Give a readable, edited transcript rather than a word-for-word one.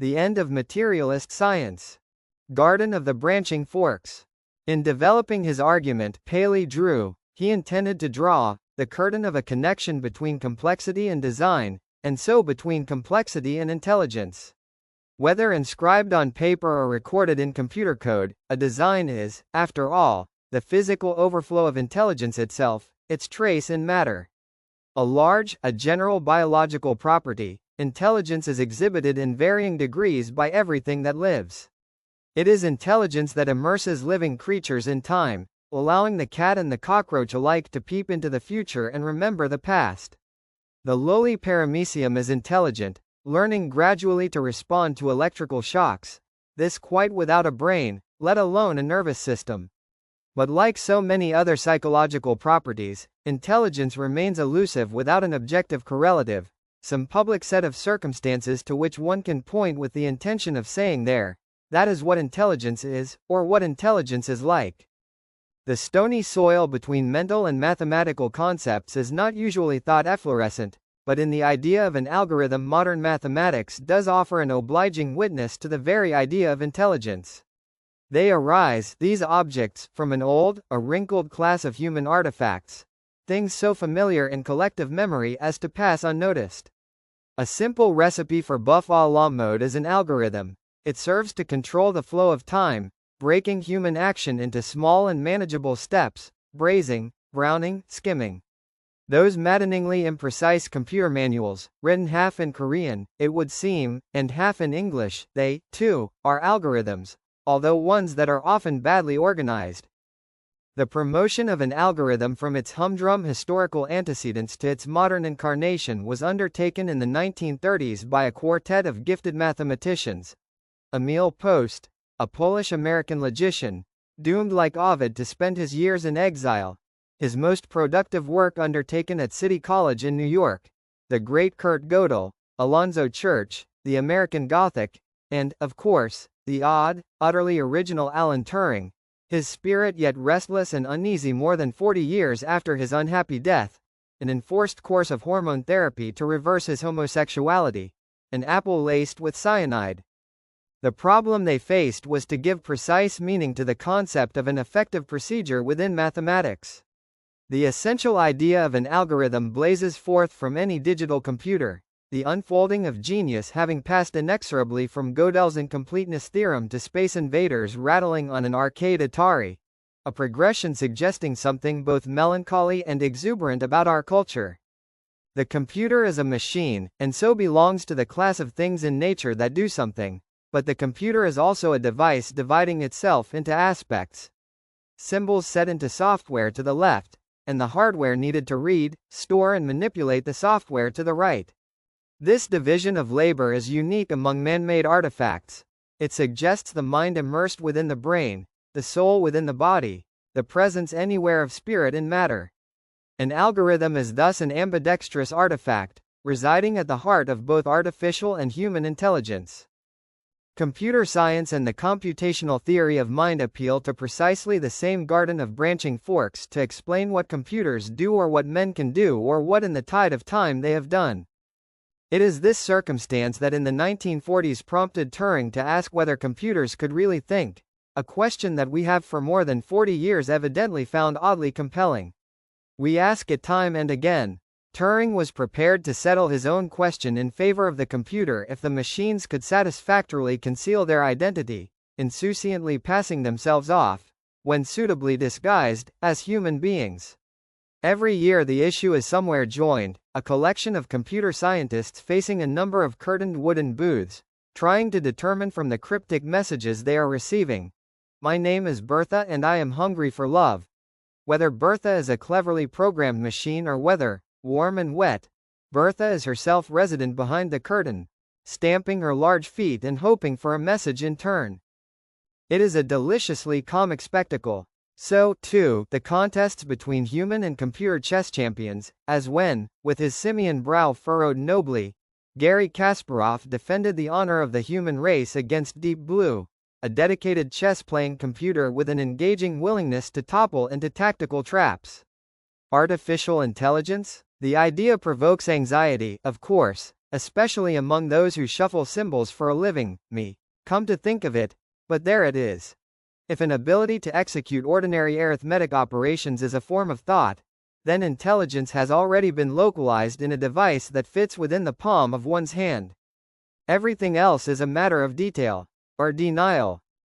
The end of materialist science. Garden of the branching forks. In developing his argument, Paley drew, he intended to draw, the curtain of a connection between complexity and design, and so between complexity and intelligence. Whether inscribed on paper or recorded in computer code, a design is, after all, the physical overflow of intelligence itself, its trace in matter. A general biological property, intelligence is exhibited in varying degrees by everything that lives. It is intelligence that immerses living creatures in time, allowing the cat and the cockroach alike to peep into the future and remember the past. The lowly paramecium is intelligent, learning gradually to respond to electrical shocks, this quite without a brain, let alone a nervous system. But like so many other psychological properties, intelligence remains elusive without an objective correlative, some public set of circumstances to which one can point with the intention of saying that is what intelligence is, or what intelligence is like. The stony soil between mental and mathematical concepts is not usually thought efflorescent, but in the idea of an algorithm modern mathematics does offer an obliging witness to the very idea of intelligence. They arise, these objects, from an old, a wrinkled class of human artifacts, things so familiar in collective memory as to pass unnoticed. A simple recipe for buff-a-la mode is an algorithm. It serves to control the flow of time, breaking human action into small and manageable steps, braising, browning, skimming. Those maddeningly imprecise computer manuals, written half in Korean, it would seem, and half in English, they, too, are algorithms, although ones that are often badly organized. The promotion of an algorithm from its humdrum historical antecedents to its modern incarnation was undertaken in the 1930s by a quartet of gifted mathematicians. Emil Post, a Polish-American logician, doomed like Ovid to spend his years in exile, his most productive work undertaken at City College in New York, the great Kurt Gödel, Alonzo Church, the American Gothic, and, of course, the odd, utterly original Alan Turing, his spirit yet restless and uneasy more than 40 years after his unhappy death, an enforced course of hormone therapy to reverse his homosexuality, an apple laced with cyanide. The problem they faced was to give precise meaning to the concept of an effective procedure within mathematics. The essential idea of an algorithm blazes forth from any digital computer, the unfolding of genius having passed inexorably from Gödel's incompleteness theorem to Space Invaders rattling on an arcade Atari, a progression suggesting something both melancholy and exuberant about our culture. The computer is a machine, and so belongs to the class of things in nature that do something, but the computer is also a device dividing itself into aspects. Symbols set into software to the left, and the hardware needed to read, store and manipulate the software to the right. This division of labor is unique among man-made artifacts. It suggests the mind immersed within the brain, the soul within the body, the presence anywhere of spirit in matter. An algorithm is thus an ambidextrous artifact, residing at the heart of both artificial and human intelligence. Computer science and the computational theory of mind appeal to precisely the same garden of branching forks to explain what computers do or what men can do or what in the tide of time they have done. It is this circumstance that in the 1940s prompted Turing to ask whether computers could really think, a question that we have for more than 40 years evidently found oddly compelling. We ask it time and again. Turing was prepared to settle his own question in favor of the computer if the machines could satisfactorily conceal their identity, insouciantly passing themselves off, when suitably disguised, as human beings. Every year the issue is somewhere joined, a collection of computer scientists facing a number of curtained wooden booths, trying to determine from the cryptic messages they are receiving, "My name is Bertha and I am hungry for love," whether Bertha is a cleverly programmed machine or whether, warm and wet, Bertha is herself resident behind the curtain, stamping her large feet and hoping for a message in turn. It is a deliciously comic spectacle. So, too, the contests between human and computer chess champions, as when, with his simian brow furrowed nobly, Garry Kasparov defended the honor of the human race against Deep Blue, a dedicated chess-playing computer with an engaging willingness to topple into tactical traps. Artificial intelligence? The idea provokes anxiety, of course, especially among those who shuffle symbols for a living. Come to think of it, but there it is. If an ability to execute ordinary arithmetic operations is a form of thought, then intelligence has already been localized in a device that fits within the palm of one's hand. Everything else is a matter of detail, or denial.